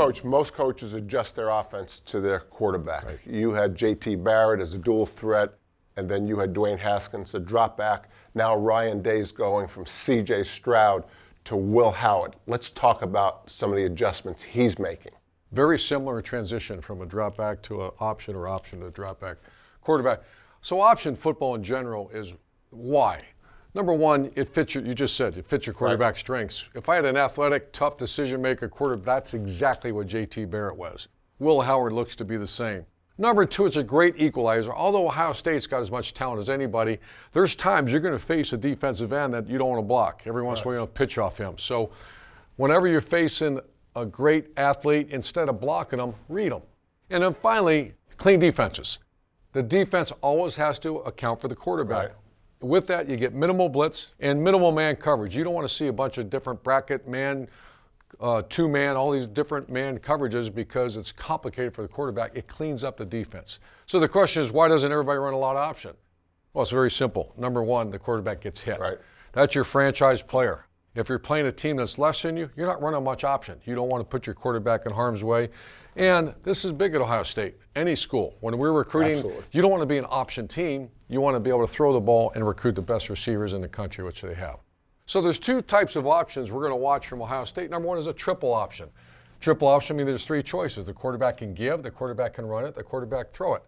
Coach, most coaches adjust their offense to their quarterback. Right. You had J.T. Barrett as a dual threat, and then you had Dwayne Haskins, a drop back. Now Ryan Day's going from C.J. Stroud to Will Howard. Let's talk about some of the adjustments he's making. Very similar transition from a drop back to an option or option to a drop back quarterback. So option football in general is why? Number one, it fits your, you just said, it fits your quarterback strengths. If I had an athletic, tough decision maker quarterback, that's exactly what J.T. Barrett was. Will Howard looks to be the same. Number two, it's a great equalizer. Although Ohio State's got as much talent as anybody, there's times you're going to face a defensive end that you don't want to block. Every once in a while, you're going to pitch off him. So whenever you're facing a great athlete, instead of blocking them, read them. And then finally, clean defenses. The defense always has to account for the quarterback. Right. With that, you get minimal blitz and minimal man coverage. You don't want to see a bunch of different bracket, man, two-man, all these different man coverages because it's complicated for the quarterback. It cleans up the defense. So the question is, why doesn't everybody run a lot of option? Well, it's very simple. Number one, the quarterback gets hit. Right. That's your franchise player. If you're playing a team that's less than you, you're not running much option. You don't want to put your quarterback in harm's way. And this is big at Ohio State, any school. When we're recruiting, Absolutely. You don't want to be an option team. You want to be able to throw the ball and recruit the best receivers in the country, which they have. So there's two types of options we're going to watch from Ohio State. Number one is a triple option. Triple option means there's three choices. The quarterback can give, the quarterback can run it, the quarterback throw it.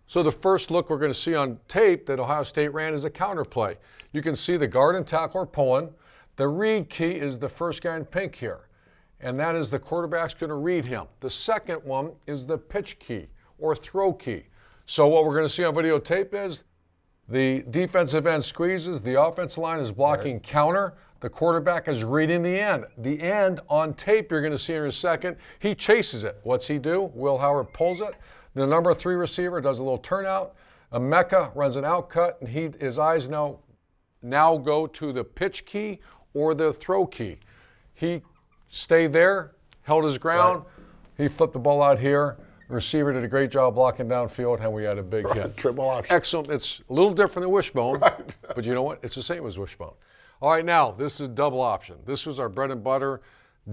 So the first look we're going to see on tape that Ohio State ran is a counter play. You can see the guard and tackle are pulling. The read key is the first guy in pink here, and that is the quarterback's going to read him. The second one is the pitch key or throw key. So what we're going to see on videotape is the defensive end squeezes, the offensive line is blocking counter, the quarterback is reading the end. The end on tape you're going to see in a second, he chases it. What's he do? Will Howard pulls it. The number 3 receiver does a little turnout. Emeka runs an out cut, and his eyes now go to the pitch key or the throw key. He stayed there, held his ground. Right. He flipped the ball out here. The receiver did a great job blocking downfield, and we had a big hit. Triple option. Excellent. It's a little different than wishbone, Right. But you know what? It's the same as wishbone. All right, now, this is double option. This was our bread and butter.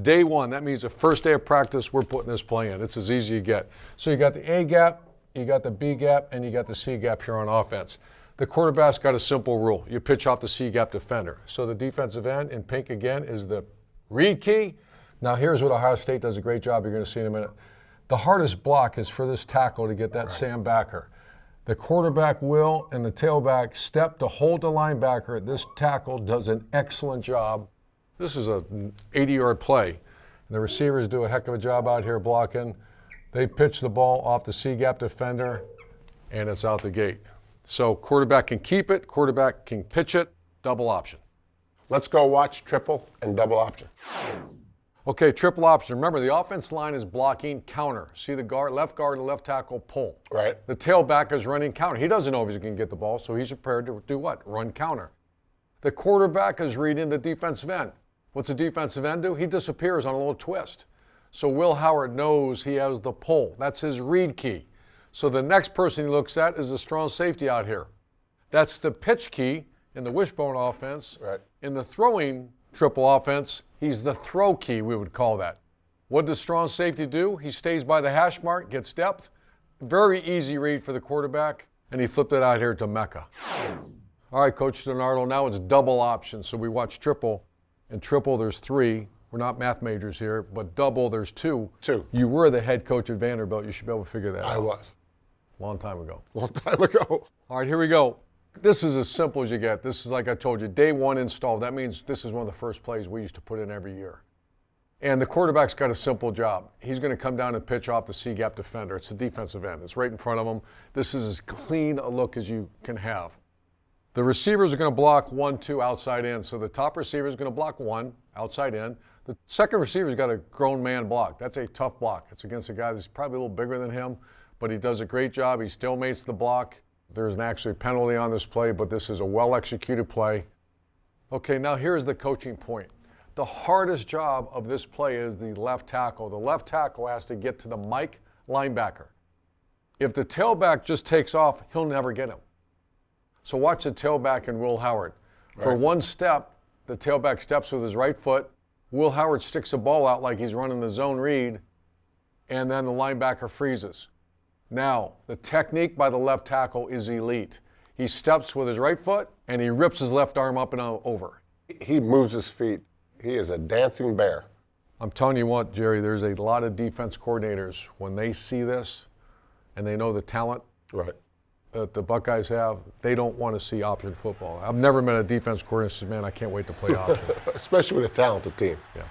Day one, that means the first day of practice, we're putting this play in. It's as easy as you get. So you got the A gap, you got the B gap, and you got the C gap here on offense. The quarterback's got a simple rule. You pitch off the C-gap defender. So the defensive end in pink again is the read key. Now here's what Ohio State does a great job. You're going to see in a minute. The hardest block is for this tackle to get that Sam backer. The quarterback will and the tailback step to hold the linebacker. This tackle does an excellent job. This is an 80-yard play. And the receivers do a heck of a job out here blocking. They pitch the ball off the C-gap defender, and it's out the gate. So quarterback can keep it, quarterback can pitch it, double option. Let's go watch triple and double option. Okay, triple option. Remember, the offense line is blocking counter. See the guard and left tackle pull. Right. The tailback is running counter. He doesn't know if he's going to get the ball, so he's prepared to do what? Run counter. The quarterback is reading the defensive end. What's the defensive end do? He disappears on a little twist. So Will Howard knows he has the pull. That's his read key. So the next person he looks at is the strong safety out here. That's the pitch key in the wishbone offense. Right. In the throwing triple offense, he's the throw key, we would call that. What does strong safety do? He stays by the hash mark, gets depth. Very easy read for the quarterback, and he flipped it out here to Mecca. All right, Coach Donardo, now it's double option. So we watch triple. In triple, there's 3. We're not math majors here, but double, there's 2. 2. You were the head coach at Vanderbilt. You should be able to figure that out. I was. Long time ago. Long time ago. All right, here we go. This is as simple as you get. This is, like I told you, day 1 installed. That means this is one of the first plays we used to put in every year. And the quarterback's got a simple job. He's going to come down and pitch off the C-gap defender. It's the defensive end. It's right in front of him. This is as clean a look as you can have. The receivers are going to block 1, 2 outside in. So the top receiver is going to block 1 outside in. The second receiver's got a grown man block. That's a tough block. It's against a guy that's probably a little bigger than him, but he does a great job. He still makes the block. There's an actually penalty on this play, but this is a well-executed play. Okay, now here's the coaching point. The hardest job of this play is the left tackle. The left tackle has to get to the Mike linebacker. If the tailback just takes off, he'll never get him. So watch the tailback and Will Howard. Right. For 1 step, the tailback steps with his right foot. Will Howard sticks the ball out like he's running the zone read, and then the linebacker freezes. Now, the technique by the left tackle is elite. He steps with his right foot, and he rips his left arm up and over. He moves his feet. He is a dancing bear. I'm telling you what, Jerry, there's a lot of defense coordinators, when they see this and they know the talent Right. that the Buckeyes have, they don't want to see option football. I've never met a defense coordinator who says, man, I can't wait to play option. Especially with a talented team. Yeah.